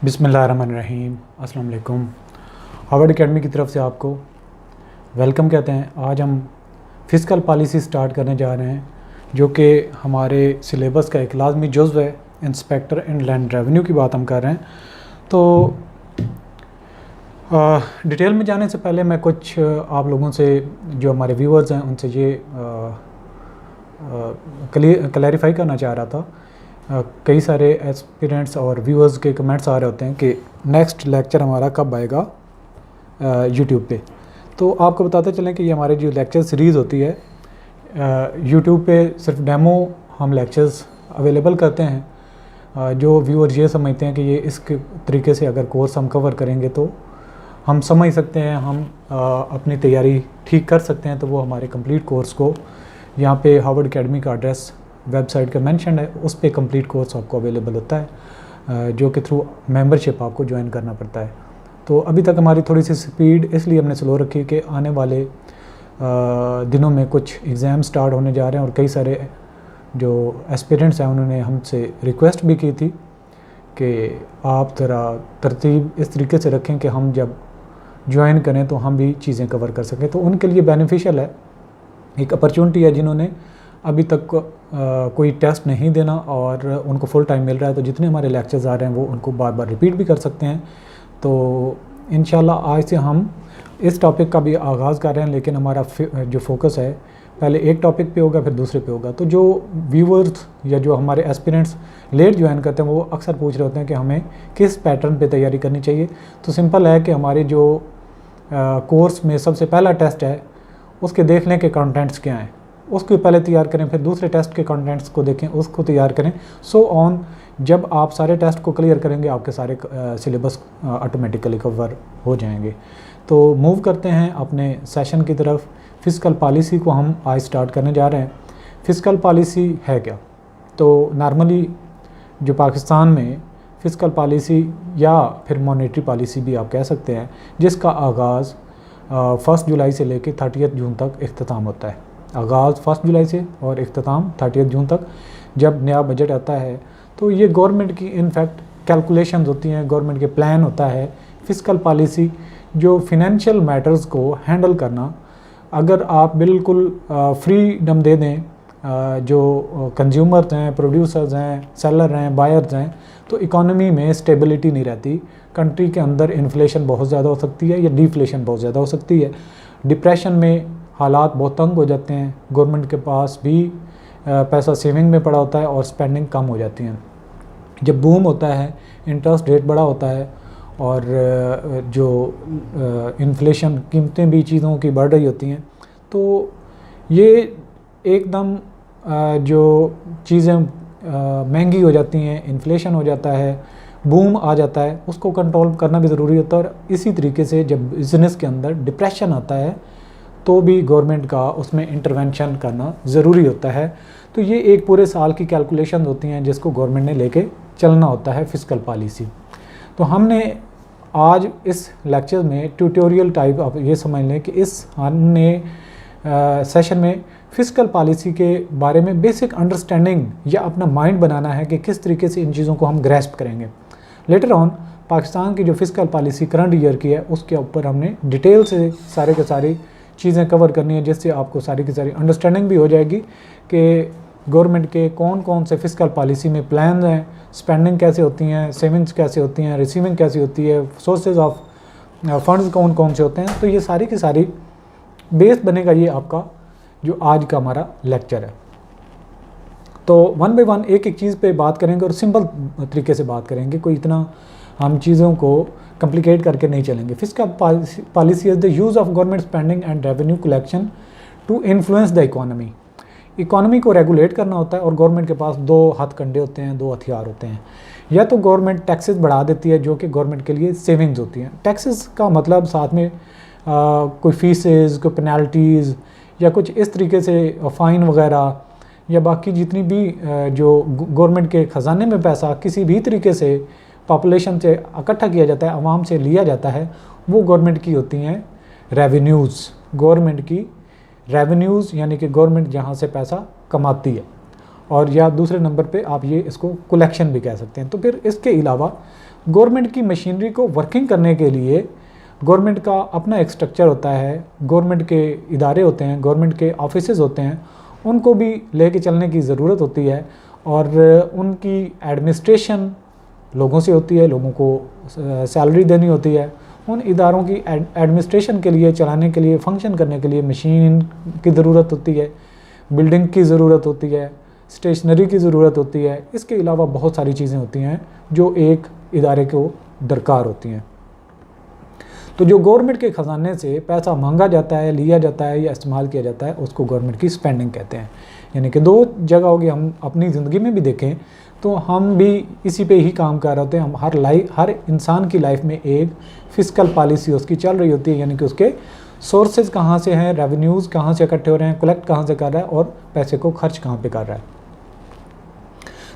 बिस्मिल्लाहिर्रहमानिर्रहीम। अस्सलाम वालेकुम। हार्वर्ड एकेडमी की तरफ से आपको वेलकम कहते हैं। आज हम फ़िस्कल पॉलिसी स्टार्ट करने जा रहे हैं, जो कि हमारे सिलेबस का एक लाजमी जुज़्व है। इंस्पेक्टर एंड लैंड रेवेन्यू की बात हम कर रहे हैं। तो डिटेल में जाने से पहले मैं कुछ आप लोगों से, जो हमारे व्यूअर्स हैं, उनसे ये क्लैरिफाई करना चाह रहा था। कई सारे एस्पिरेंट्स और व्यूअर्स के कमेंट्स आ रहे होते हैं कि नेक्स्ट लेक्चर हमारा कब आएगा यूट्यूब पे। तो आपको बताते चलें कि ये हमारी जो लेक्चर सीरीज़ होती है, यूट्यूब पे सिर्फ डेमो हम लेक्चर्स अवेलेबल करते हैं। जो व्यूअर ये समझते हैं कि ये इस तरीके से अगर कोर्स हम कवर करेंगे तो हम समझ सकते हैं, हम अपनी तैयारी ठीक कर सकते हैं, तो वो हमारे कंप्लीट कोर्स को यहाँ पे हार्वर्ड एकेडमी का एड्रेस वेबसाइट का मेंशन है, उस पे कंप्लीट कोर्स आपको अवेलेबल होता है, जो कि थ्रू मेंबरशिप आपको ज्वाइन करना पड़ता है। तो अभी तक हमारी थोड़ी सी स्पीड इसलिए हमने स्लो रखी कि आने वाले दिनों में कुछ एग्ज़ाम स्टार्ट होने जा रहे हैं और कई सारे जो एस्पिरेंट्स हैं उन्होंने हमसे रिक्वेस्ट भी की थी कि आप ज़रा तरतीब इस तरीके से रखें कि हम जब ज्वाइन करें तो हम भी चीज़ें कवर कर सकें। तो उनके लिए बेनिफिशियल है, एक अपॉर्चुनिटी है। जिन्होंने अभी तक कोई टेस्ट नहीं देना और उनको फुल टाइम मिल रहा है, तो जितने हमारे लेक्चर्स आ रहे हैं वो उनको बार बार रिपीट भी कर सकते हैं। तो इंशाल्लाह आज से हम इस टॉपिक का भी आगाज़ कर रहे हैं, लेकिन हमारा जो फोकस है पहले एक टॉपिक पे होगा, फिर दूसरे पे होगा। तो जो व्यूअर्स या जो हमारे एस्पिरेंट्स लेट ज्वाइन करते हैं वो अक्सर पूछ रहे होते हैं कि हमें किस पैटर्न पे तैयारी करनी चाहिए। तो सिंपल है कि हमारे जो कोर्स में सबसे पहला टेस्ट है उसके देख लें कि कंटेंट्स क्या हैं, उसको पहले तैयार करें, फिर दूसरे टेस्ट के कंटेंट्स को देखें, उसको तैयार करें, सो ऑन। जब आप सारे टेस्ट को क्लियर करेंगे आपके सारे सिलेबस ऑटोमेटिकली कवर हो जाएंगे। तो मूव करते हैं अपने सेशन की तरफ। फ़िस्कल पॉलिसी को हम आज स्टार्ट करने जा रहे हैं। फ़िस्कल पॉलिसी है क्या? तो नॉर्मली जो पाकिस्तान में फ़िस्कल पॉलिसी या फिर मॉनेटरी पॉलिसी भी आप कह सकते हैं, जिसका आगाज़ 1 जुलाई से लेकर 30 जून तक इख्तिताम होता है। आगाज़ 1 जुलाई से और इख्तिताम 30 जून तक। जब नया बजट आता है तो ये गवर्नमेंट की इनफैक्ट कैलकुलेशंस होती हैं, गवर्नमेंट के प्लान होता है। फ़िस्कल पॉलिसी जो फिनेंशियल मैटर्स को हैंडल करना, अगर आप बिल्कुल फ्रीडम दे दें जो कंज्यूमर्स हैं, प्रोड्यूसर्स हैं, सेलर हैं, बायर्स हैं, तो इकोनॉमी में स्टेबिलिटी नहीं रहती। कंट्री के अंदर इन्फ्लेशन बहुत ज़्यादा हो सकती है या डिफ्लेशन बहुत ज़्यादा हो सकती है। डिप्रेशन में हालात बहुत तंग हो जाते हैं, गवर्नमेंट के पास भी पैसा सेविंग में पड़ा होता है और स्पेंडिंग कम हो जाती हैं। जब बूम होता है, इंटरेस्ट रेट बड़ा होता है और जो इन्फ्लेशन, कीमतें भी चीज़ों की बढ़ रही होती हैं, तो ये एकदम जो चीज़ें महंगी हो जाती हैं, इन्फ्लेशन हो जाता है, बूम आ जाता है, उसको कंट्रोल करना भी ज़रूरी होता है। और इसी तरीके से जब बिज़नेस के अंदर डिप्रेशन आता है तो भी गवर्नमेंट का उसमें इंटरवेंशन करना ज़रूरी होता है। तो ये एक पूरे साल की कैलकुलेशन होती हैं जिसको गवर्नमेंट ने लेके चलना होता है फ़िस्कल पॉलिसी। तो हमने आज इस लेक्चर में ट्यूटोरियल टाइप, आप ये समझ लें कि इस हमने सेशन में फ़िस्कल पॉलिसी के बारे में बेसिक अंडरस्टैंडिंग या अपना माइंड बनाना है कि किस तरीके से इन चीज़ों को हम ग्रैस्प करेंगे। लेटर ऑन पाकिस्तान की जो फ़िस्कल पॉलिसी करंट ईयर की है उसके ऊपर हमने डिटेल से सारे के सारी चीज़ें कवर करनी है, जिससे आपको सारी की सारी अंडरस्टैंडिंग भी हो जाएगी कि गवर्नमेंट के कौन कौन से फ़िस्कल पॉलिसी में प्लान हैं, स्पेंडिंग कैसे होती हैं, सेविंग्स कैसे होती हैं, रिसीविंग कैसी होती है, सोर्सेज ऑफ फंड्स कौन कौन से होते हैं। तो ये सारी की सारी बेस बनेगा ये आपका जो आज का हमारा लेक्चर है। तो वन बाय वन एक एक चीज़ पे बात करेंगे और सिंपल तरीके से बात करेंगे, कोई इतना हम चीज़ों को कॉम्प्लिकेट करके नहीं चलेंगे। Fiscal policy is the use of government spending and revenue collection to influence the economy. Economy को रेगुलेट करना होता है और गवर्नमेंट के पास दो हथकंडे होते हैं, दो हथियार होते हैं। या तो गवर्नमेंट टैक्सेस बढ़ा देती है जो कि गवर्नमेंट के लिए सेविंग्स होती हैं। टैक्सेस का मतलब साथ में कोई फीसेस, कोई पेनल्टीज़ या कुछ इस तरीके से फ़ाइन वगैरह या बाकी जितनी भी जो गवर्नमेंट के ख़जाने में पैसा किसी भी तरीके से पॉपुलेशन से इकट्ठा किया जाता है, आवाम से लिया जाता है, वो गवर्नमेंट की होती हैं रेवेन्यूज़। गवर्नमेंट की रेवेन्यूज़ यानी कि गवर्नमेंट जहाँ से पैसा कमाती है। और या दूसरे नंबर पे आप ये इसको कलेक्शन भी कह सकते हैं। तो फिर इसके अलावा गवर्नमेंट की मशीनरी को वर्किंग करने के लिए गवर्नमेंट का अपना एक स्ट्रक्चर होता है, गवर्नमेंट के इदारे होते हैं, गवर्नमेंट के ऑफिसेज होते हैं, उनको भी लेके चलने की ज़रूरत होती है और उनकी एडमिनिस्ट्रेशन लोगों से होती है, लोगों को सैलरी देनी होती है। उन इदारों की एडमिनिस्ट्रेशन के लिए, चलाने के लिए, फंक्शन करने के लिए मशीन की ज़रूरत होती है, बिल्डिंग की ज़रूरत होती है, स्टेशनरी की ज़रूरत होती है। इसके अलावा बहुत सारी चीज़ें होती हैं जो एक इदारे को दरकार होती हैं। तो जो गवर्नमेंट के ख़जाने से पैसा मांगा जाता है, लिया जाता है या इस्तेमाल किया जाता है, उसको गवर्नमेंट की स्पेंडिंग कहते हैं। यानी कि दो जगह होगी, हम अपनी ज़िंदगी में भी देखें तो हम भी इसी पे ही काम कर रहे होते हैं। हम हर इंसान की लाइफ में एक फिस्कल पॉलिसी उसकी चल रही होती है, यानी कि उसके सोर्सेज कहाँ से हैं, रेवेन्यूज़ कहाँ से इकट्ठे हो रहे हैं, कलेक्ट कहाँ से कर रहा है और पैसे को खर्च कहाँ पे कर रहा है।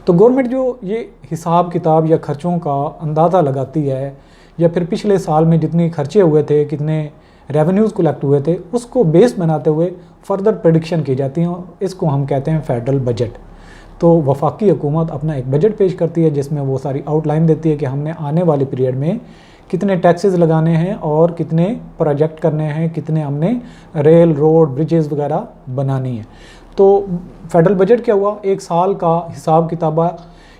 तो गवर्नमेंट जो ये हिसाब किताब या खर्चों का अंदाज़ा लगाती है, या फिर पिछले साल में जितनी खर्चे हुए थे, कितने रेवेन्यूज़ कलेक्ट हुए थे, उसको बेस बनाते हुए फर्दर प्रेडिक्शन की जाती हैं। इसको हम कहते हैं फेडरल बजट। तो वफाकी हुकूमत अपना एक बजट पेश करती है जिसमें वो सारी आउटलाइन देती है कि हमने आने वाले पीरियड में कितने टैक्सेस लगाने हैं और कितने प्रोजेक्ट करने हैं, कितने हमने रेल, रोड, ब्रिजेस वगैरह बनानी है। तो फेडरल बजट क्या हुआ, एक साल का हिसाब किताबा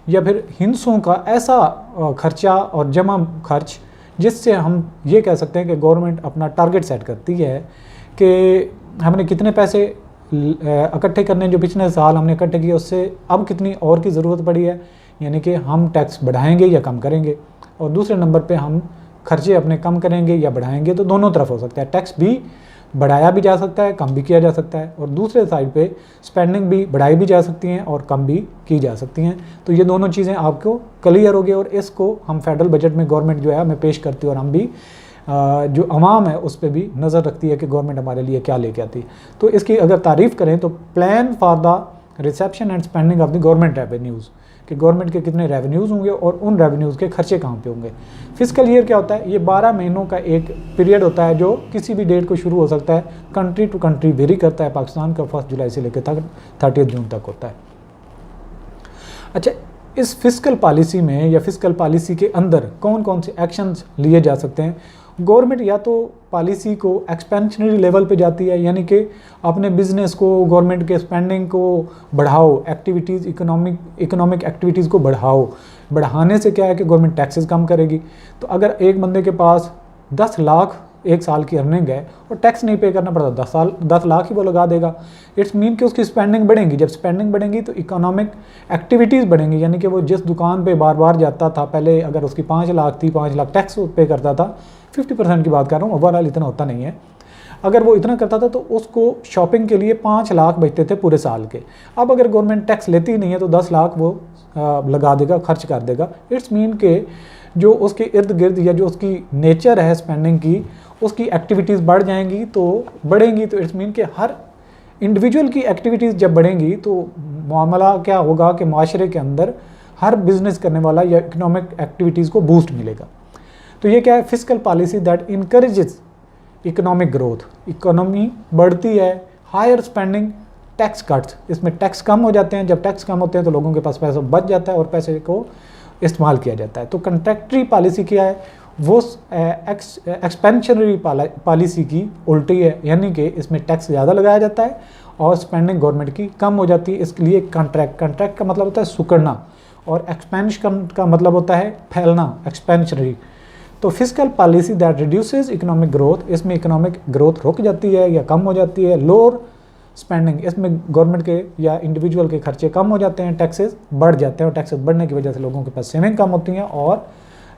या फिर हिस्सों का ऐसा खर्चा और जमा खर्च जिससे हम ये कह सकते हैं कि गवर्नमेंट अपना टारगेट सेट करती है कि हमने कितने पैसे इकट्ठे करने, जो पिछले साल हमने इकट्ठे किए उससे अब कितनी और की ज़रूरत पड़ी है, यानी कि हम टैक्स बढ़ाएंगे या कम करेंगे। और दूसरे नंबर पे हम खर्चे अपने कम करेंगे या बढ़ाएंगे। तो दोनों तरफ हो सकता है, टैक्स भी बढ़ाया भी जा सकता है, कम भी किया जा सकता है, और दूसरे साइड पे स्पेंडिंग भी बढ़ाई भी जा सकती हैं और कम भी की जा सकती हैं। तो ये दोनों चीज़ें आपको क्लियर हो गई और इसको हम फेडरल बजट में गवर्नमेंट जो है हमें पेश करती है और हम भी जो अवाम है उस पर भी नज़र रखती है कि गवर्नमेंट हमारे लिए क्या लेके आती है। तो इसकी अगर तारीफ़ करें तो plan for the reception and spending of the government revenues, कि गवर्नमेंट के कितने रेवेन्यूज़ होंगे और उन रेवेन्यूज़ के खर्चे कहाँ पे होंगे। फिस्कल ईयर क्या होता है, ये 12 महीनों का एक पीरियड होता है जो किसी भी डेट को शुरू हो सकता है, कंट्री टू कंट्री वेरी करता है। पाकिस्तान का 1 जुलाई से लेकर 30 जून तक होता है। अच्छा, इस फिस्कल पॉलिसी में या फिस्कल पॉलिसी के अंदर कौन कौन से एक्शंस लिए जा सकते हैं। गवर्नमेंट या तो पॉलिसी को एक्सपेंशनरी लेवल पे जाती है, यानी कि अपने बिजनेस को, गवर्नमेंट के स्पेंडिंग को बढ़ाओ, एक्टिविटीज़, इकोनॉमिक एक्टिविटीज़ को बढ़ाओ। बढ़ाने से क्या है कि गवर्नमेंट टैक्सेस कम करेगी। तो अगर एक बंदे के पास 10 लाख एक साल की अर्निंग है और टैक्स नहीं पे करना पड़ता, 10 लाख ही वो लगा देगा। इट्स मीन कि उसकी स्पेंडिंग बढ़ेगी। जब स्पेंडिंग बढ़ेंगी तो इकोनॉमिक एक्टिविटीज़ बढ़ेंगी, यानी कि वो जिस दुकान पे बार बार जाता था पहले, अगर उसकी 5 लाख थी, 5 लाख टैक्स पे करता था, 50% की बात कर रहा हूँ, ओवरऑल इतना होता नहीं है। अगर वो इतना करता था तो उसको शॉपिंग के लिए 5 लाख बचते थे पूरे साल के। अब अगर गवर्नमेंट टैक्स लेती ही नहीं है तो 10 लाख वो लगा देगा, खर्च कर देगा। इट्स मीन के जो उसके इर्द गिर्द या जो उसकी नेचर है स्पेंडिंग की, उसकी एक्टिविटीज़ बढ़ जाएंगी तो बढ़ेंगी। तो इट्स मीन के हर इंडिविजुअल की एक्टिविटीज़ जब बढ़ेंगी तो मामला क्या होगा कि माशरे के अंदर हर बिजनेस करने वाला या इकोनॉमिक एक्टिविटीज़ को बूस्ट मिलेगा। तो ये क्या है, fiscal policy that encourages economic growth. Economy बढ़ती है, हायर स्पेंडिंग, टैक्स कट्स, इसमें टैक्स कम हो जाते हैं। जब टैक्स कम होते हैं तो लोगों के पास पैसा बच जाता है और पैसे को इस्तेमाल किया जाता है। तो कंट्रैक्टरी पॉलिसी क्या है, वो एक्सपेंशनरी पॉलिसी की उल्टी है, यानी कि इसमें टैक्स ज़्यादा लगाया जाता है और स्पेंडिंग गवर्नमेंट की कम हो जाती है। इसके लिए कंट्रैक्ट का मतलब होता है सुकड़ना और एक्सपेंशन का मतलब होता है फैलना, एक्सपेंशनरी। तो fiscal policy that reduces economic growth, इसमें इकोनॉमिक ग्रोथ रुक जाती है या कम हो जाती है। लोअर स्पेंडिंग, इसमें गवर्नमेंट के या इंडिविजुअल के खर्चे कम हो जाते हैं, टैक्सेस बढ़ जाते हैं और टैक्सेस बढ़ने की वजह से लोगों के पास सेविंग कम होती हैं और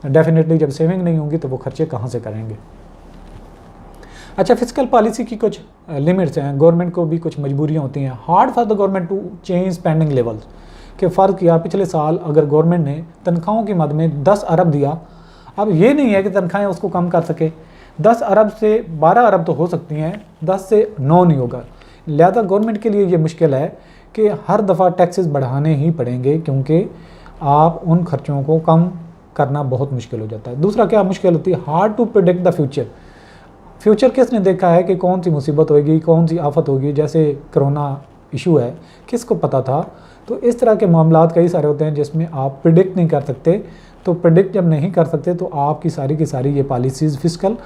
डेफिनेटली जब सेविंग नहीं होंगी तो वो खर्चे कहाँ से करेंगे। अच्छा, फिस्कल पॉलिसी की कुछ लिमिट्स हैं, गवर्नमेंट को भी कुछ मजबूरियाँ होती हैं। Hard for the government to change spending levels, के फ़र्ज़ किया पिछले साल अगर गवर्नमेंट ने तनख्वाहों की मद में 10 अरब दिया, अब ये नहीं है कि तनख्वाहें उसको कम कर सके। 10 अरब से 12 अरब तो हो सकती हैं, 10 से 9 नहीं होगा। लिहाजा गवर्नमेंट के लिए ये मुश्किल है कि हर दफ़ा टैक्सेस बढ़ाने ही पड़ेंगे, क्योंकि आप उन खर्चों को कम करना बहुत मुश्किल हो जाता है। दूसरा क्या मुश्किल होती है, hard to predict the future. Future किसने देखा है कि कौन सी मुसीबत होगी, कौन सी आफत होगी, जैसे कोरोना इशू है, किसको पता था। तो इस तरह के मामलात कई सारे होते हैं जिसमें आप प्रिडिक्ट नहीं कर सकते। तो प्रेडिक्ट जब नहीं कर सकते तो आपकी सारी की सारी ये पॉलिसीज़ फिस्कल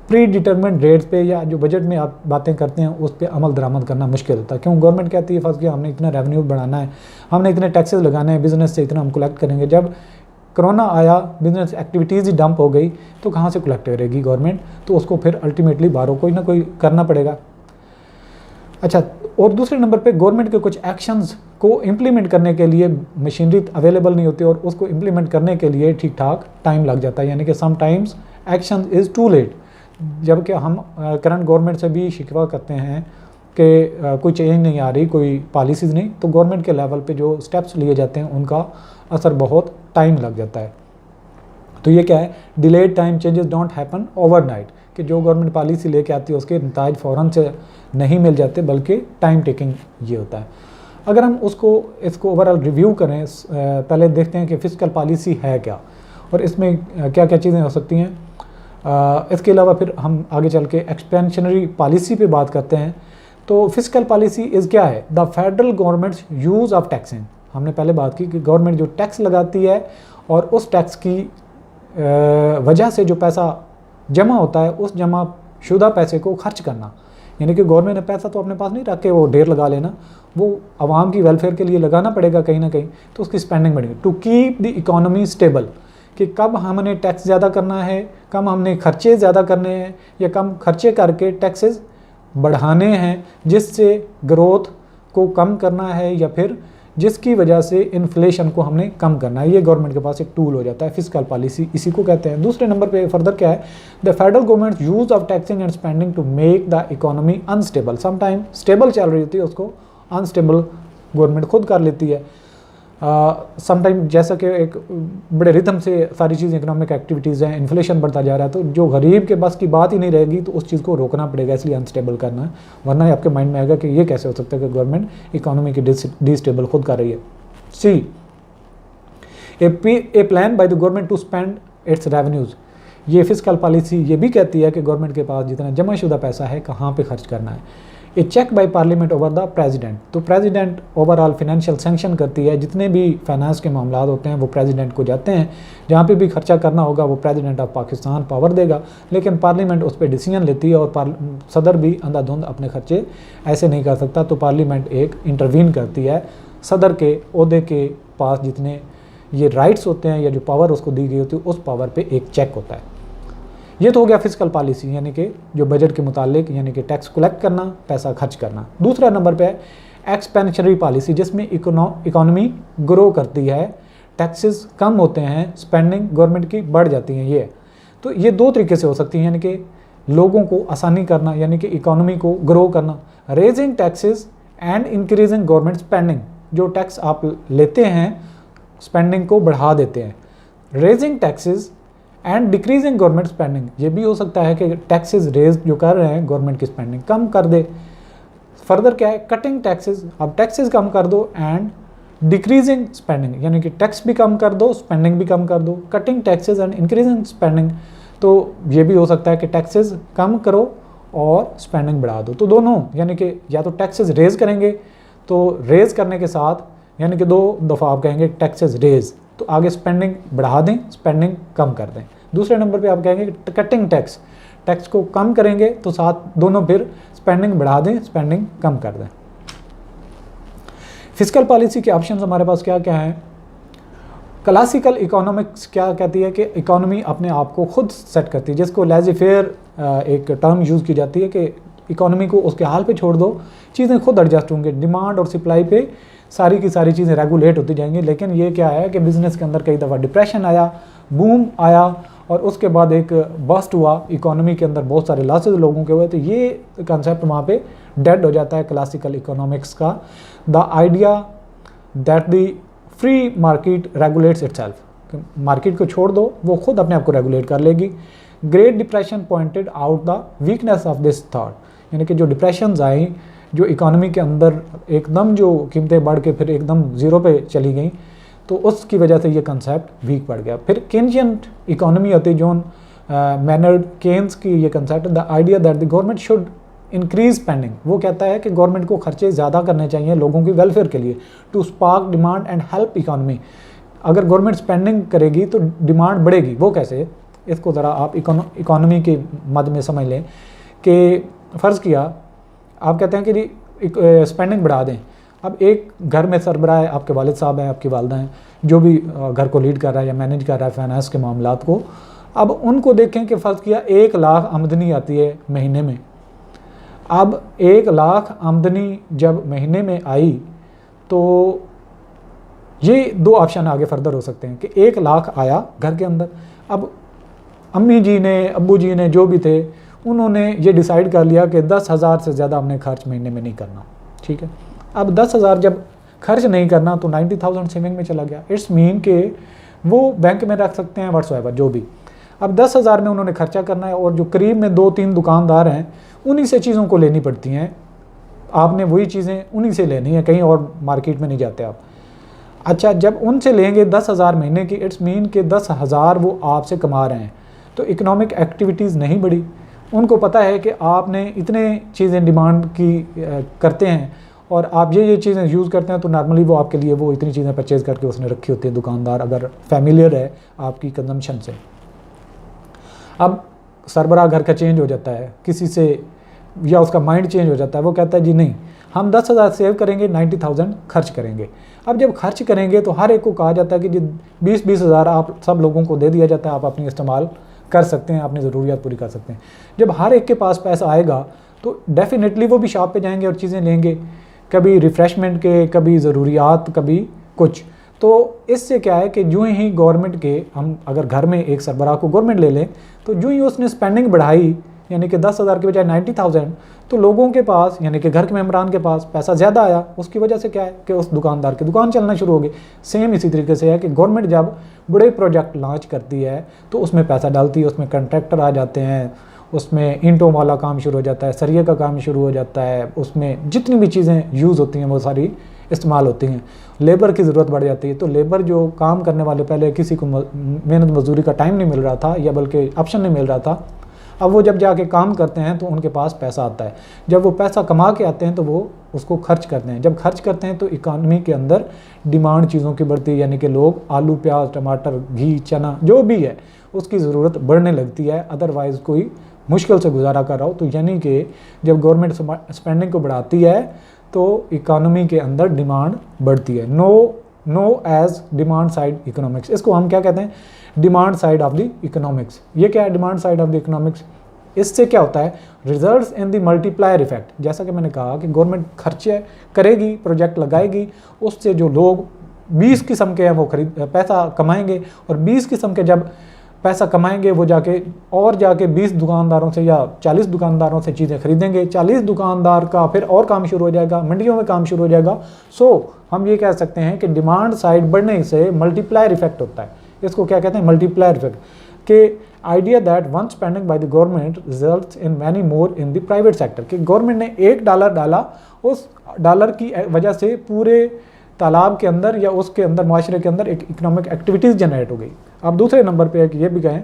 प्री डिटरमिनेड रेट्स पे या जो बजट में आप बातें करते हैं उस पर अमल दरामद करना मुश्किल होता है। क्यों? गवर्नमेंट कहती है फर्स्ट कि हमने इतना रेवेन्यू बढ़ाना है, हमने इतने टैक्सेस लगाने हैं, बिजनेस से इतना हम कलेक्ट करेंगे। जब कोरोना आया, बिजनेस एक्टिविटीज़ ही डंप हो गई, तो कहाँ से कलेक्ट करेगी गवर्नमेंट? तो उसको फिर अल्टीमेटली बाहरों कोई ना कोई करना पड़ेगा। अच्छा, और दूसरे नंबर पे गवर्नमेंट के कुछ एक्शंस को इम्प्लीमेंट करने के लिए मशीनरी अवेलेबल नहीं होती और उसको इम्प्लीमेंट करने के लिए ठीक ठाक टाइम लग जाता है, यानी कि sometimes action is too late. जबकि हम करंट गवर्नमेंट से भी शिकवा करते हैं कि कोई चेंज नहीं आ रही, कोई पॉलिसीज़ नहीं, तो गवर्नमेंट के लेवल पे जो स्टेप्स लिए जाते हैं उनका असर बहुत टाइम लग जाता है। तो ये क्या है, delayed time changes don't happen overnight, कि जो गवर्नमेंट पॉलिसी लेके आती है उसके नताज फ़ौरन से नहीं मिल जाते, बल्कि टाइम टेकिंग ये होता है। अगर हम इसको ओवरऑल रिव्यू करें, पहले देखते हैं कि फिस्कल पॉलिसी है क्या और इसमें क्या क्या चीज़ें हो सकती हैं। इसके अलावा फिर हम आगे चल के एक्सपेंशनरी पॉलिसी पे बात करते हैं। तो फिस्कल पॉलिसी इज़ क्या है? The federal government's use of taxing. हमने पहले बात की कि गवर्नमेंट जो टैक्स लगाती है और उस टैक्स की वजह से जो पैसा जमा होता है, उस जमा शुदा पैसे को खर्च करना, यानी कि गवर्नमेंट ने पैसा तो अपने पास नहीं रख के वो ढेर लगा लेना, वो आवाम की वेलफेयर के लिए लगाना पड़ेगा कहीं ना कहीं, तो उसकी स्पेंडिंग बढ़ेगी। To keep the economy stable, कि कब हमने टैक्स ज़्यादा करना है, कब हमने खर्चे ज़्यादा करने हैं या कम खर्चे करके टैक्सेस बढ़ाने हैं, जिससे ग्रोथ को कम करना है या फिर जिसकी वजह से इन्फ्लेशन को हमने कम करना है। ये गवर्नमेंट के पास एक टूल हो जाता है, फिस्कल पॉलिसी इसी को कहते हैं। दूसरे नंबर पे फर्दर क्या है? The federal government use of taxing and spending to make the economy unstable. Sometime stable चल रही होती है, उसको अनस्टेबल गवर्नमेंट खुद कर लेती है। समटाइम जैसा कि एक बड़े रिथम से सारी चीज़ इकोनॉमिक एक्टिविटीज़ हैं, इन्फ्लेशन बढ़ता जा रहा है, तो जो गरीब के बस की बात ही नहीं रहेगी, तो उस चीज़ को रोकना पड़ेगा, इसलिए अनस्टेबल करना है। वरना आपके माइंड में आएगा कि ये कैसे हो सकता है कि गवर्नमेंट इकोनॉमी की डिस्टेबल खुद कर रही है। See a plan by the government to spend its revenues. ये फिस्कल पॉलिसी ये भी कहती है कि गवर्नमेंट के पास जितना जमाशुदा पैसा है कहाँ पे खर्च करना है। A check by parliament over the president. तो प्रेसिडेंट ओवरऑल फाइनेंशियल सैंक्शन करती है, जितने भी फाइनेंस के मामला होते हैं वो प्रेसिडेंट को जाते हैं। जहाँ पे भी खर्चा करना होगा वो प्रेसिडेंट ऑफ पाकिस्तान पावर देगा, लेकिन पार्लियामेंट उस पर डिसीजन लेती है और सदर भी अंधाधुंध अपने खर्चे ऐसे नहीं कर सकता, तो पार्लियामेंट एक इंटरवीन करती है। सदर के ओहदे के पास जितने ये राइट्स होते हैं या जो पावर उसको दी गई होती है, उस पावर पे एक चेक होता है। ये तो हो गया फिस्कल पॉलिसी, यानी कि जो बजट के मुतालिक, यानी कि टैक्स कलेक्ट करना, पैसा खर्च करना। दूसरा नंबर पे है एक्सपेंशनरी पॉलिसी, जिसमें इकोनॉमी ग्रो करती है, टैक्सेस कम होते हैं, स्पेंडिंग गवर्नमेंट की बढ़ जाती है। ये तो ये दो तरीके से हो सकती है, यानी कि लोगों को आसानी करना, यानी कि इकोनॉमी को ग्रो करना। Raising taxes and increasing government spending. जो टैक्स आप लेते हैं स्पेंडिंग को बढ़ा देते हैं। Raising taxes and decreasing government spending. ये भी हो सकता है कि टैक्सेस रेज जो कर रहे हैं गवर्नमेंट की स्पेंडिंग कम कर दे। फर्दर क्या है? Cutting taxes. अब टैक्सेस कम कर दो एंड डिक्रीजिंग स्पेंडिंग, यानी कि टैक्स भी कम कर दो, स्पेंडिंग भी कम कर दो। Cutting taxes and increasing spending, तो ये भी हो सकता है कि टैक्सेस कम करो और स्पेंडिंग बढ़ा दो। तो दोनों, यानी कि या तो टैक्सेस रेज करेंगे, तो रेज करने के साथ यानी कि दो दफ़ा आप कहेंगे टैक्सेस रेज, तो आगे स्पेंडिंग बढ़ा दें, स्पेंडिंग कम कर दें। दूसरे नंबर पे आप कहेंगे कटिंग टैक्स, टैक्स को कम करेंगे तो साथ दोनों फिर स्पेंडिंग बढ़ा दें, स्पेंडिंग कम कर दें। फिस्कल पॉलिसी के ऑप्शंस हमारे पास क्या क्या हैं? क्लासिकल इकोनॉमिक्स क्या कहती है कि इकोनॉमी अपने आप को खुद सेट करती है, जिसको लेज़ी फेयर एक टर्म यूज़ की जाती है कि इकोनॉमी को उसके हाल पे छोड़ दो, चीज़ें खुद एडजस्ट होंगी। डिमांड और सप्लाई पे सारी की सारी चीज़ें रेगुलेट होती जाएंगी। लेकिन ये क्या है कि बिज़नेस के अंदर कई दफ़ा डिप्रेशन आया, बूम आया और उसके बाद एक बस्ट हुआ, इकोनॉमी के अंदर बहुत सारे लॉसेज लोगों के हुए, तो ये कंसेप्ट वहाँ पे डेड हो जाता है क्लासिकल इकोनॉमिक्स का। The idea that the free market regulates itself, market को छोड़ दो, वो खुद अपने आप को रेगुलेट कर लेगी। Great depression pointed out the weakness of this thought, यानी कि जो डिप्रेशंस आई, जो इकोनॉमी के अंदर एकदम जो कीमतें बढ़ के फिर एकदम ज़ीरो पे चली गई, तो उसकी वजह से ये कंसेप्ट वीक पड़ गया। फिर केन्शियन इकोनॉमी होती है, जॉन मैनर्ड केन्स की ये concept, the idea that the government should increase spending. वो कहता है कि गवर्नमेंट को खर्चे ज़्यादा करने चाहिए लोगों की वेलफेयर के लिए, to spark demand and help economy, अगर गवर्नमेंट स्पेंडिंग करेगी तो डिमांड बढ़ेगी। वो कैसे, इसको ज़रा आप इकोनॉमी के मद में समझ लें कि फ़र्ज़ किया आप कहते हैं कि जी स्पेंडिंग बढ़ा दें। अब एक घर में सरबराह है, आपके वालिद साहब हैं, आपकी वालदा हैं, जो भी घर को लीड कर रहा है या मैनेज कर रहा है फाइनेंस के मामलात को। अब उनको देखें कि फ़र्ज़ किया 1 लाख आमदनी आती है महीने में। अब 1 लाख आमदनी जब महीने में आई तो ये 2 ऑप्शन आगे फर्दर हो सकते हैं कि 1 लाख आया घर के अंदर। अब अम्मी जी ने, अब्बू जी ने, जो भी थे, उन्होंने ये डिसाइड कर लिया कि 10,000 से ज़्यादा हमने खर्च महीने में नहीं करना। ठीक है, अब 10,000 जब खर्च नहीं करना तो 90,000 सेविंग में चला गया। इट्स मीन कि वो बैंक में रख सकते हैं व्हाट्सएवर जो भी। अब 10,000 में उन्होंने खर्चा करना है और जो करीब में 2-3 दुकानदार हैं उन्हीं से चीज़ों को लेनी पड़ती हैं। आपने वही चीज़ें उन्हीं से लेनी है, कहीं और मार्केट में नहीं जाते आप। अच्छा, जब उनसे लेंगे 10,000 महीने की, इट्स मीन कि 10,000 वो आपसे कमा रहे हैं, तो इकोनॉमिक एक्टिविटीज़ नहीं बढ़ी। उनको पता है कि आपने इतने चीज़ें डिमांड की करते हैं और आप ये चीज़ें यूज़ करते हैं, तो नॉर्मली वो आपके लिए वो इतनी चीज़ें परचेज़ करके उसने रखी होती है दुकानदार, अगर फैमिलियर है आपकी कंजम्पशन से। अब सरबराह घर का चेंज हो जाता है किसी से, या उसका माइंड चेंज हो जाता है, वो कहता है जी नहीं, हम 10,000 सेव करेंगे, 90,000 खर्च करेंगे। अब जब खर्च करेंगे तो हर एक को कहा जाता है कि जी 20-20 हज़ार आप सब लोगों को दे दिया जाता है, आप अपनी इस्तेमाल कर सकते हैं, अपनी ज़रूरियात पूरी कर सकते हैं। जब हर एक के पास पैसा आएगा तो डेफिनेटली वो भी शॉप पे जाएंगे और चीज़ें लेंगे, कभी रिफ़्रेशमेंट के, कभी ज़रूरियात, कभी कुछ। तो इससे क्या है कि यूँ ही गवर्नमेंट के, हम अगर घर में एक सरबराह को गवर्नमेंट ले लें, तो यूँ ही उसने स्पेंडिंग बढ़ाई, यानी कि 10,000 के बजाय 90,000, तो लोगों के पास, यानी कि घर के मेम्बरान के पास पैसा ज़्यादा आया। उसकी वजह से क्या है कि उस दुकानदार की दुकान चलना शुरू हो गई। सेम इसी तरीके से है कि गवर्नमेंट जब बड़े प्रोजेक्ट लॉन्च करती है तो उसमें पैसा डालती है, उसमें कंट्रैक्टर आ जाते हैं, उसमें ईंटों वाला काम शुरू हो जाता है, सरिये का काम शुरू हो जाता है, उसमें जितनी भी चीज़ें यूज़ होती हैं वो सारी इस्तेमाल होती हैं। लेबर की ज़रूरत बढ़ जाती है, तो लेबर जो काम करने वाले, पहले किसी को मेहनत मजदूरी का टाइम नहीं मिल रहा था या बल्कि ऑप्शन नहीं मिल रहा था, अब वो जब जाके काम करते हैं तो उनके पास पैसा आता है। जब वो पैसा कमा के आते हैं तो वो उसको खर्च करते हैं। जब खर्च करते हैं तो इकानमी के अंदर डिमांड चीज़ों की बढ़ती है, यानी कि लोग आलू, प्याज, टमाटर, घी, चना जो भी है उसकी ज़रूरत बढ़ने लगती है। अदरवाइज़ कोई मुश्किल से गुजारा कर रहा हो, तो यानी कि जब गवर्नमेंट स्पेंडिंग को बढ़ाती है तो इकानमी के अंदर डिमांड बढ़ती है। Known as demand side economics, इसको हम क्या कहते हैं, demand side of the economics. ये क्या है demand side of the economics? इससे क्या होता है, results in the multiplier effect. जैसा कि मैंने कहा कि गवर्नमेंट खर्चे करेगी, प्रोजेक्ट लगाएगी, उससे जो लोग 20 किस्म के हैं वो पैसा कमाएंगे, और 20 किस्म के जब पैसा कमाएंगे वो जाके 20 दुकानदारों से या 40 दुकानदारों से चीज़ें खरीदेंगे। 40 दुकानदार का फिर और काम शुरू हो जाएगा, मंडियों में काम शुरू हो जाएगा। सो हम ये कह सकते हैं कि डिमांड साइड बढ़ने से मल्टीप्लायर इफेक्ट होता है। इसको क्या कहते हैं, मल्टीप्लायर इफेक्ट। के idea that one spending bye the government results in many more in the private sector, कि गवर्नमेंट ने $1 डाला, उस डॉलर की वजह से पूरे तालाब के अंदर या उसके अंदर माशरे के अंदर एक इकोनॉमिक एक्टिविटीज़ जनरेट हो गई। अब दूसरे नंबर पे ये भी कहें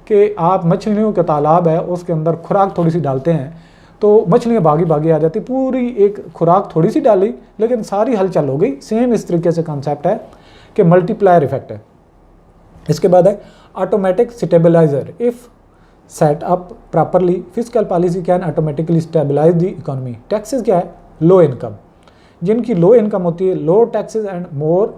कि आप मछलियों का तालाब है, उसके अंदर खुराक थोड़ी सी डालते हैं तो मछलियाँ भागी आ जाती, पूरी एक खुराक थोड़ी सी डाली लेकिन सारी हलचल हो गई। सेम इस तरीके से कॉन्सेप्ट है कि मल्टीप्लायर इफेक्ट है। इसके बाद है automatic stabiliser, if set up properly physical policy can automatically stabilise the economy. Taxes क्या है, लो इनकम, जिनकी लो इनकम होती है, low taxes and more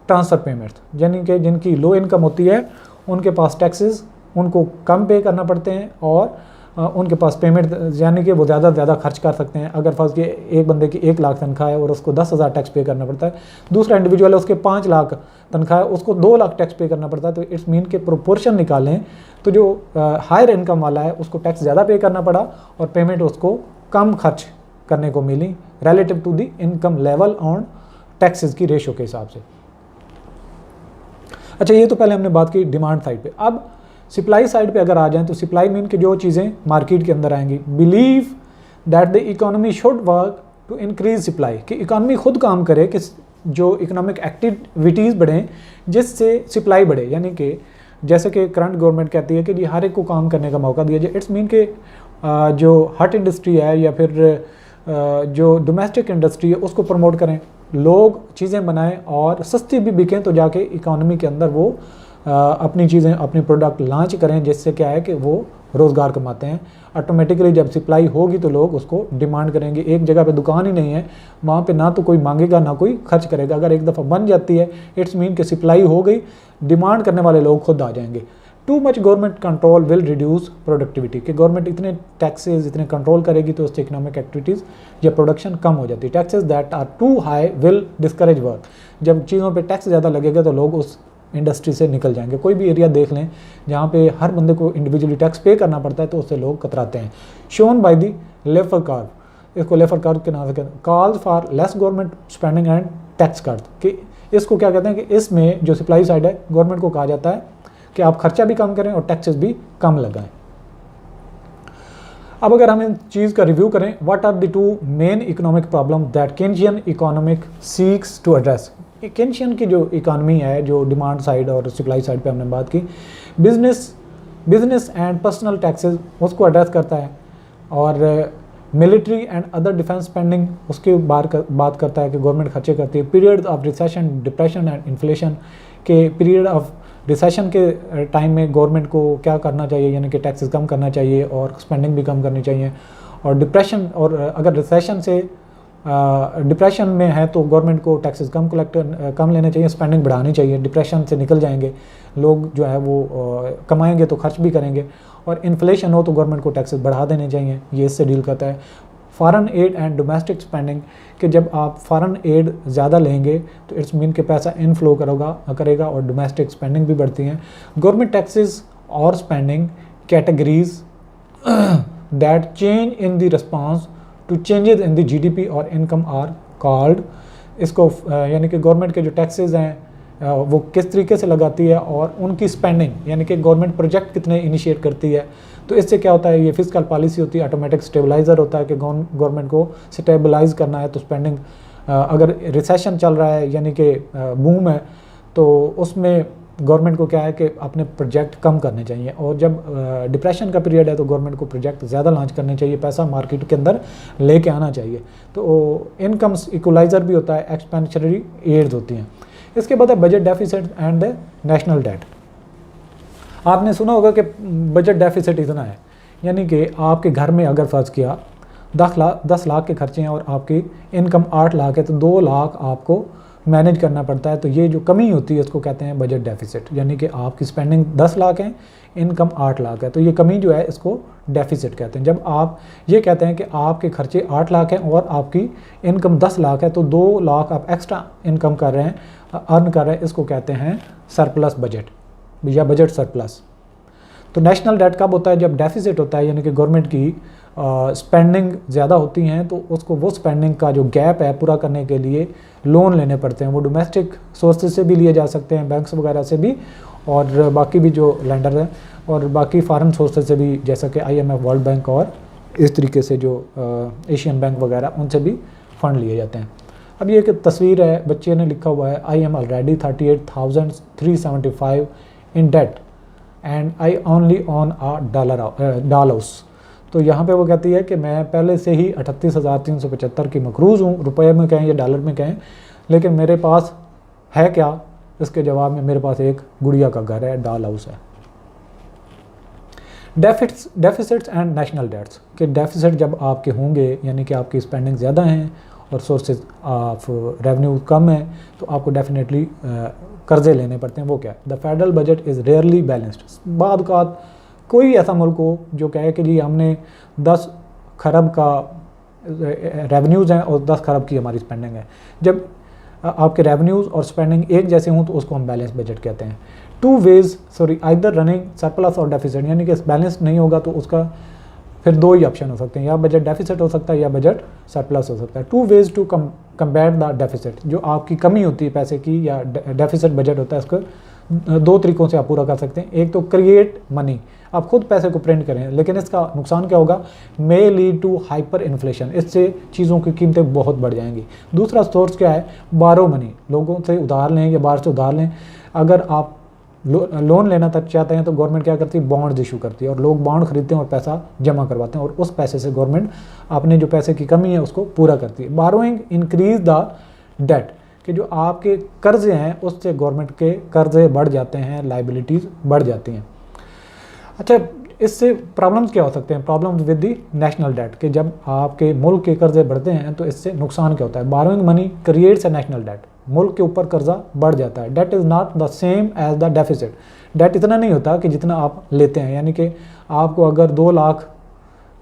transfer payments, यानी कि जिनकी लो इनकम होती है उनके पास टैक्सेस उनको कम पे करना पड़ते हैं और उनके पास पेमेंट, यानी कि वो ज़्यादा से ज़्यादा खर्च कर सकते हैं। अगर फर्स्ट एक बंदे की 1 लाख तनख्वाह है और उसको 10,000 टैक्स पे करना पड़ता है, दूसरा इंडिविजुअल है उसके 5 लाख तनख्वाह है, उसको 2 लाख टैक्स पे करना पड़ता है। तो इट्स मीन के प्रोपोर्शन निकालें तो जो हायर इनकम वाला है उसको टैक्स ज़्यादा पे करना पड़ा और पेमेंट उसको कम खर्च करने को मिली relative to the income level on taxes की रेशो के हिसाब से। अच्छा, ये तो पहले हमने बात की डिमांड साइड पे। अब सप्लाई साइड पे अगर आ जाएं तो सप्लाई मीन कि जो चीज़ें मार्केट के अंदर आएंगी, believe that the economy should work to increase supply, कि इकोनॉमी खुद काम करे कि जो इकोनॉमिक एक्टिविटीज़ बढ़ें जिससे सप्लाई बढ़े। यानी कि जैसे कि करंट गवर्नमेंट कहती है कि जी हर एक को काम करने का मौका दिया जाए। इट्स मीन कि जो हट इंडस्ट्री है या फिर जो डोमेस्टिक इंडस्ट्री है उसको प्रमोट करें, लोग चीज़ें बनाएं और सस्ती भी बिकें, तो जाके इकोनॉमी के अंदर वो अपनी चीज़ें, अपनी प्रोडक्ट लॉन्च करें, जिससे क्या है कि वो रोज़गार कमाते हैं। ऑटोमेटिकली जब सप्लाई होगी तो लोग उसको डिमांड करेंगे। एक जगह पे दुकान ही नहीं है, वहाँ पे ना तो कोई मांगेगा ना कोई खर्च करेगा। अगर एक दफ़ा बन जाती है, इट्स मीन कि सप्लाई हो गई, डिमांड करने वाले लोग खुद आ जाएंगे। Too much government control will reduce productivity, कि गवर्नमेंट इतने टैक्सेस इतने कंट्रोल करेगी तो उससे इकोनॉमिक एक्टिविटीज़ या प्रोडक्शन कम हो जाती है। Taxes that are too high will discourage work, जब चीज़ों पे टैक्स ज़्यादा लगेगा तो लोग उस इंडस्ट्री से निकल जाएंगे। कोई भी एरिया देख लें जहाँ पे हर बंदे को इंडिविजुअली टैक्स पे करना पड़ता है, तो उससे लोग कतराते हैं। Shown by the Laffer curve, इसको लेफर कर्व के नाम से कहते हैं। Calls for less government spending and tax cut, कि इसको क्या कहते हैं कि इसमें जो सप्लाई साइड है, गवर्नमेंट को कहा जाता है कि आप खर्चा भी कम करें और टैक्सेस भी कम लगाएं। अब अगर हम इन चीज़ का रिव्यू करें, what are the two main economic problem that Keynesian economic seeks to address. Keynesian की जो इकानमी है, जो डिमांड साइड और सप्लाई साइड पे हमने बात की, बिजनेस एंड पर्सनल टैक्सेस उसको एड्रेस करता है, और military and other defence spending उसके बात करता है कि गवर्नमेंट खर्चे करती है। Period of recession, depression and inflation, के पीरियड ऑफ रिसेशन के टाइम में गवर्नमेंट को क्या करना चाहिए, यानी कि टैक्सेस कम करना चाहिए और स्पेंडिंग भी कम करनी चाहिए। और डिप्रेशन, और अगर रिसेशन से डिप्रेशन में है तो गवर्नमेंट को टैक्सेस कम लेने चाहिए, स्पेंडिंग बढ़ानी चाहिए। डिप्रेशन से निकल जाएंगे लोग, जो है वो कमाएंगे तो खर्च भी करेंगे। और इन्फ्लेशन हो तो गवर्नमेंट को टैक्सेस बढ़ा देने चाहिए, ये इससे डील करता है। Foreign add and domestic spending, कि जब आप फॉरेन एड ज़्यादा लेंगे तो इट्स मीन के पैसा इनफ्लो करेगा और डोमेस्टिक स्पेंडिंग भी बढ़ती हैं। गवर्नमेंट टैक्सेस और spending categories that change in the response to changes in the GDP और इनकम आर कॉल्ड। इसको यानी कि गवर्नमेंट के जो टैक्सेस हैं वो किस तरीके से लगाती है, और उनकी स्पेंडिंग, यानी कि गवर्नमेंट प्रोजेक्ट कितने इनिशिएट करती है, तो इससे क्या होता है, ये फिस्कल पॉलिसी होती है, ऑटोमेटिक स्टेबलाइज़र होता है कि गवर्नमेंट को स्टेबलाइज करना है। तो स्पेंडिंग, अगर रिसेशन चल रहा है यानी कि बूम है, तो उसमें गवर्नमेंट को क्या है कि अपने प्रोजेक्ट कम करने चाहिए। और जब डिप्रेशन का पीरियड है तो गवर्नमेंट को प्रोजेक्ट ज़्यादा लॉन्च करने चाहिए, पैसा मार्केट के अंदर लेके आना चाहिए। तो इनकम इक्वलाइज़र भी होता है, एक्सपेंडिचरी एड्स होती हैं। इसके बाद है budget deficit and the national debt. आपने सुना होगा कि बजट डेफिसिट इतना है, यानी कि आपके घर में अगर फ़र्ज़ किया 10 लाख के खर्चे हैं और आपकी इनकम 8 लाख है, तो 2 लाख आपको मैनेज करना पड़ता है। तो ये जो कमी होती है इसको कहते हैं बजट डेफिसिट, यानी कि आपकी स्पेंडिंग 10 लाख है, इनकम 8 लाख है, तो ये कमी जो है इसको डेफिसिट कहते हैं। जब आप ये कहते हैं कि आपके खर्चे 8 लाख हैं और आपकी इनकम 10 लाख है, तो 2 लाख आप एक्स्ट्रा इनकम कर रहे हैं, अर्न कर रहे हैं, इसको कहते हैं सरप्लस बजट या बजट सरप्लस। तो नेशनल डेट कब होता है, जब डेफिसिट होता है, यानी कि गवर्नमेंट की स्पेंडिंग ज़्यादा होती हैं, तो उसको वो स्पेंडिंग का जो गैप है पूरा करने के लिए लोन लेने पड़ते हैं। वो डोमेस्टिक सोर्सेज से भी लिए जा सकते हैं, बैंक्स वगैरह से भी, और बाकी भी जो लेंडर हैं, और बाकी फॉरेन सोर्सेज से भी, जैसा कि IMF, वर्ल्ड बैंक और इस तरीके से जो एशियन बैंक वगैरह, उनसे भी फ़ंड लिए जाते हैं। अब ये एक तस्वीर है, बच्चे ने लिखा हुआ है, I am already 38,375 in debt and I only own a doll house. तो यहाँ पे वो कहती है कि मैं पहले से ही 38,375 की मकरूज़ हूँ, रुपये में कहें या डॉलर में कहें, लेकिन मेरे पास है क्या? इसके जवाब में मेरे पास एक गुड़िया का घर है, डॉल हाउस है। डेफिसिट्स एंड नेशनल डेट्स, कि डेफिसिट जब आपके होंगे, यानी कि आपकी स्पेंडिंग ज़्यादा हैं और सोर्सेज ऑफ रेवेन्यू कम है, तो आपको डेफिनेटली कर्जे लेने पड़ते हैं। वो क्या है? The federal budget is rarely balanced. बाद का कोई ऐसा मुल्क हो जो कहे कि जी हमने 10 खरब का रेवेन्यूज़ हैं और 10 खरब की हमारी स्पेंडिंग है। जब आपके रेवेन्यूज़ और स्पेंडिंग एक जैसे हों तो उसको हम बैलेंस बजट कहते हैं। आइदर रनिंग सरप्लस और डेफिसिट, यानी कि बैलेंस नहीं होगा तो उसका फिर 2 ही ऑप्शन हो सकते हैं, या बजट डेफिसिट हो सकता है या बजट सरप्लस हो सकता है। 2 ways to combat the deficit, जो आपकी कमी होती है पैसे की या डेफिसिट बजट होता है, इसको 2 तरीक़ों से आप पूरा कर सकते हैं। एक तो क्रिएट मनी, आप खुद पैसे को प्रिंट करें, लेकिन इसका नुकसान क्या होगा? May lead to hyper inflation, इससे चीज़ों की कीमतें बहुत बढ़ जाएंगी। दूसरा सोर्स क्या है? बारो मनी, लोगों से उधार लें या बाहर से उधार लें। अगर आप लोन लेना तक चाहते हैं तो गवर्नमेंट क्या करती है? बॉन्ड इशू करती है, और लोग बॉन्ड खरीदते हैं और पैसा जमा करवाते हैं, और उस पैसे से गवर्नमेंट अपने जो पैसे की कमी है उसको पूरा करती है। बारोइंग इंक्रीज द डेट कि जो आपके कर्जे हैं उससे गवर्नमेंट के कर्जे बढ़ जाते हैं, लाइबिलिटीज़ बढ़ जाती हैं। अच्छा, इससे प्रॉब्लम्स क्या हो सकते हैं? Problems with the national debt कि जब आपके मुल्क के कर्जे बढ़ते हैं तो इससे नुकसान क्या होता है? Borrowing money creates a national debt, मुल्क के ऊपर कर्जा बढ़ जाता है। Debt is not the same as the deficit, debt इतना नहीं होता कि जितना आप लेते हैं, यानी कि आपको अगर 2 लाख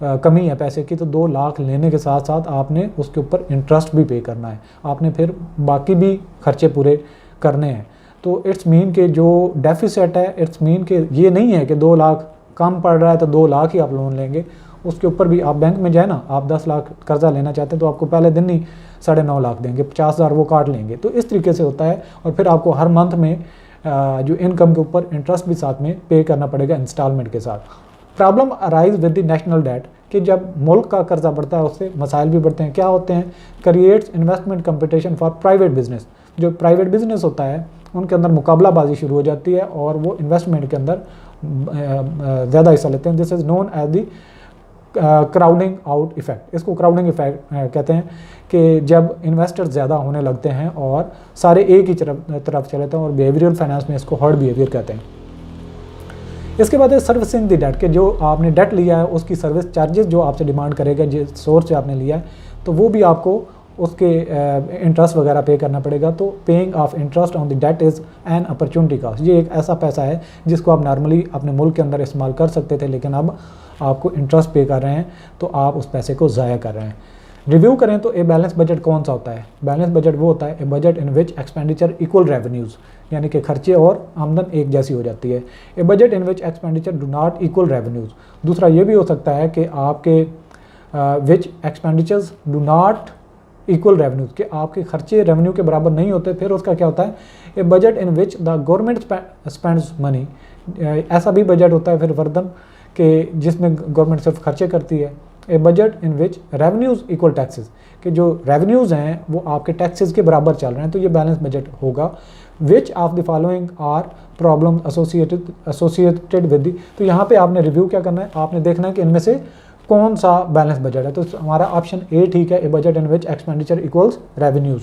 कमी है पैसे की तो 2 लाख लेने के साथ साथ आपने उसके ऊपर इंटरेस्ट भी पे करना है, आपने फिर बाकी भी खर्चे पूरे करने हैं। तो इट्स मीन कि जो डेफिसिट है, इट्स मीन कि ये नहीं है कि 2 लाख कम पड़ रहा है तो 2 लाख ही आप लोन लेंगे, उसके ऊपर भी आप बैंक में जाए ना, आप 10 लाख कर्जा लेना चाहते हैं तो आपको पहले दिन ही 9.5 लाख देंगे, 50,000 वो काट लेंगे। तो इस तरीके से होता है, और फिर आपको हर मंथ में जो इनकम के ऊपर इंटरेस्ट भी साथ में पे करना पड़ेगा इंस्टॉलमेंट के साथ। Problem arise with the national debt कि जब मुल्क का कर्जा बढ़ता है उससे मसाइल भी बढ़ते हैं। क्या होते हैं? Creates investment competition for private business, जो प्राइवेट बिजनेस होता है उनके अंदर मुकाबलाबाजी शुरू हो जाती है और वो इन्वेस्टमेंट के अंदर ज़्यादा हिस्सा लेते हैं। This is known as the crowding out effect, इसको क्राउडिंग इफेक्ट कहते हैं कि जब इन्वेस्टर्स ज़्यादा होने लगते हैं और सारे एक ही तरफ चले जाते हैं, और बिहेवियरल फाइनेंस में इसको हर्ड बिहेवियर कहते हैं। इसके बाद है सर्विसिंग द डेट कि जो आपने डेट लिया है उसकी सर्विस चार्जेस जो आपसे डिमांड करेगा, जिस सोर्स से आपने लिया है, तो वो भी आपको उसके इंटरेस्ट वगैरह पे करना पड़ेगा। तो paying off interest on the that is an opportunity cost, ये एक ऐसा पैसा है जिसको आप नॉर्मली अपने मुल्क के अंदर इस्तेमाल कर सकते थे, लेकिन अब आपको इंटरेस्ट पे कर रहे हैं तो आप उस पैसे को ज़ाया कर रहे हैं। रिव्यू करें तो ए बैलेंस बजट कौन सा होता है? बैलेंस बजट वो होता है a budget in which expenditure equal revenues, यानी कि खर्चे और आमदन एक जैसी हो जाती है। A budget in which expenditure do not equal revenues, दूसरा ये भी हो सकता है कि आपके which expenditures do not equal revenues कि आपके खर्चे रेवेन्यू के बराबर नहीं होते। फिर उसका क्या होता है? A budget in which the government spends money, ऐसा भी बजट होता है फिर वर्दन कि जिसमें गवर्नमेंट सिर्फ खर्चे करती है। A budget in which revenues equal taxes कि जो रेवेन्यूज़ हैं वो आपके टैक्सेस के बराबर चल रहे हैं, तो ये बैलेंस बजट होगा। Which of the following are problem associated with the, तो यहाँ पे आपने रिव्यू क्या करना है? आपने देखना है कि इनमें से कौन सा बैलेंस बजट है। तो हमारा ऑप्शन ए ठीक है, a budget in which expenditure equals revenues.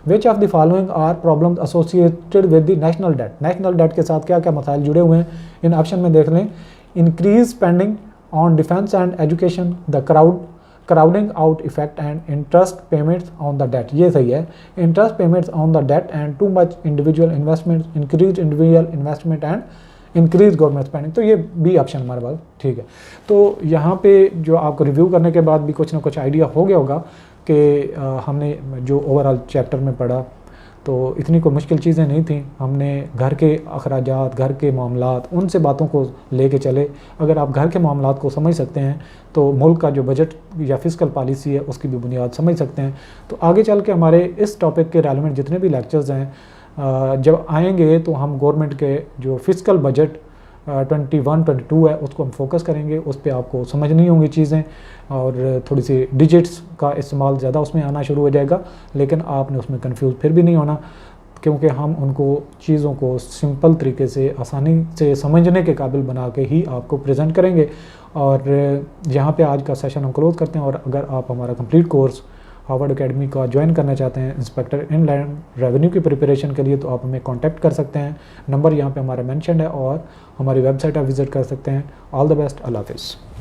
Which of the following are problems associated with the national debt, national debt के साथ क्या क्या मसाइल जुड़े हुए हैं इन ऑप्शन में देख लें। Increase spending on defence and education, the crowding out effect and interest payments on the debt, ये सही है। Interest payments on the debt and too much individual investment, increase individual investment and increase government spending, तो ये B option हमारे पास ठीक है। तो यहाँ पे जो आपको रिव्यू करने के बाद भी कुछ ना कुछ आइडिया हो गया होगा कि हमने जो ओवरऑल चैप्टर में पढ़ा तो इतनी कोई मुश्किल चीज़ें नहीं थी। हमने घर के अखराजात, घर के मामलात, उनसे बातों को लेके चले। अगर आप घर के मामलात को समझ सकते हैं तो मुल्क का जो बजट या फिस्कल पॉलिसी है उसकी भी बुनियाद समझ सकते हैं। तो आगे चल के हमारे इस टॉपिक के रेलेवेंट जितने भी लेक्चर्स हैं जब आएंगे तो हम गवर्नमेंट के जो फिस्कल बजट 21-22 है उसको हम फोकस करेंगे। उस पर आपको समझ नहीं होंगी चीज़ें और थोड़ी सी डिजिट्स का इस्तेमाल ज़्यादा उसमें आना शुरू हो जाएगा, लेकिन आपने उसमें कंफ्यूज फिर भी नहीं होना, क्योंकि हम उनको चीज़ों को सिंपल तरीके से आसानी से समझने के काबिल बना के ही आपको प्रेजेंट करेंगे। और यहाँ पे आज का सेशन हम क्लोज़ करते हैं। और अगर आप हमारा कंप्लीट कोर्स हार्वर्ड एकेडमी का ज्वाइन करना चाहते हैं इंस्पेक्टर इनलैंड रेवेन्यू की प्रिपरेशन के लिए, तो आप हमें कांटेक्ट कर सकते हैं। नंबर यहाँ पे हमारा मेंशन है और हमारी वेबसाइट आप विज़िट कर सकते हैं। ऑल द बेस्ट, अल्लाह हाफिज़।